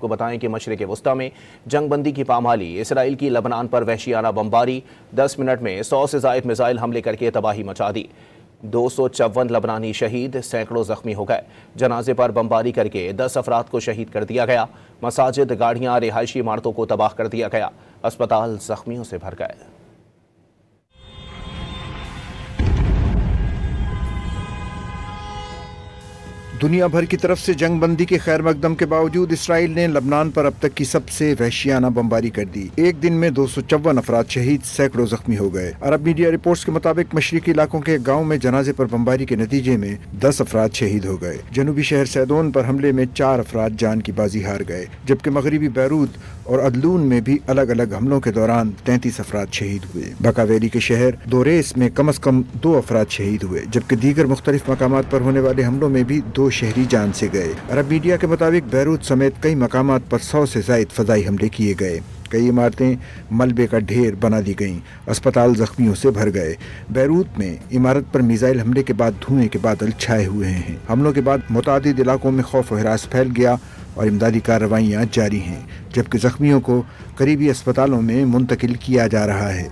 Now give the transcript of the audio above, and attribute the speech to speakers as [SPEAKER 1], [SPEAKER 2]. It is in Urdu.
[SPEAKER 1] آپ کو بتائیں کہ مشرق وسطی میں جنگ بندی کی پامالی، اسرائیل کی لبنان پر وحشیانہ بمباری، 10 منٹ میں 100 سے زائد میزائل حملے کر کے تباہی مچا دی۔ 254 لبنانی شہید، سینکڑوں زخمی ہو گئے۔ جنازے پر بمباری کر کے 10 افراد کو شہید کر دیا گیا۔ مساجد، گاڑیاں، رہائشی عمارتوں کو تباہ کر دیا گیا۔ اسپتال زخمیوں سے بھر گئے۔
[SPEAKER 2] دنیا بھر کی طرف سے جنگ بندی کے خیر مقدم کے باوجود اسرائیل نے لبنان پر اب تک کی سب سے وحشیانہ بمباری کر دی۔ ایک دن میں 254 افراد شہید، سینکڑوں زخمی ہو گئے۔ عرب میڈیا رپورٹس کے مطابق مشرقی علاقوں کے گاؤں میں جنازے پر بمباری کے نتیجے میں 10 افراد شہید ہو گئے۔ جنوبی شہر سیدون پر حملے میں 4 افراد جان کی بازی ہار گئے، جبکہ مغربی بیروت اور عدلون میں بھی الگ الگ حملوں کے دوران 33 افراد شہید ہوئے۔ بقا ویلی کے شہر دوریس میں کم از کم 2 افراد شہید ہوئے، جبکہ دیگر مختلف مقامات پر ہونے والے حملوں میں بھی 2 شہری جان سے گئے۔ عرب میڈیا کے مطابق بیروت سمیت کئی مقامات پر 100 سے زائد فضائی حملے کیے گئے۔ کئی عمارتیں ملبے کا ڈھیر بنا دی گئیں، اسپتال زخمیوں سے بھر گئے۔ بیروت میں عمارت پر میزائل حملے کے بعد دھوئیں کے بادل چھائے ہوئے ہیں۔ حملوں کے بعد متعدد علاقوں میں خوف و ہراس پھیل گیا اور امدادی کارروائیاں جاری ہیں، جبکہ زخمیوں کو قریبی اسپتالوں میں منتقل کیا جا رہا ہے۔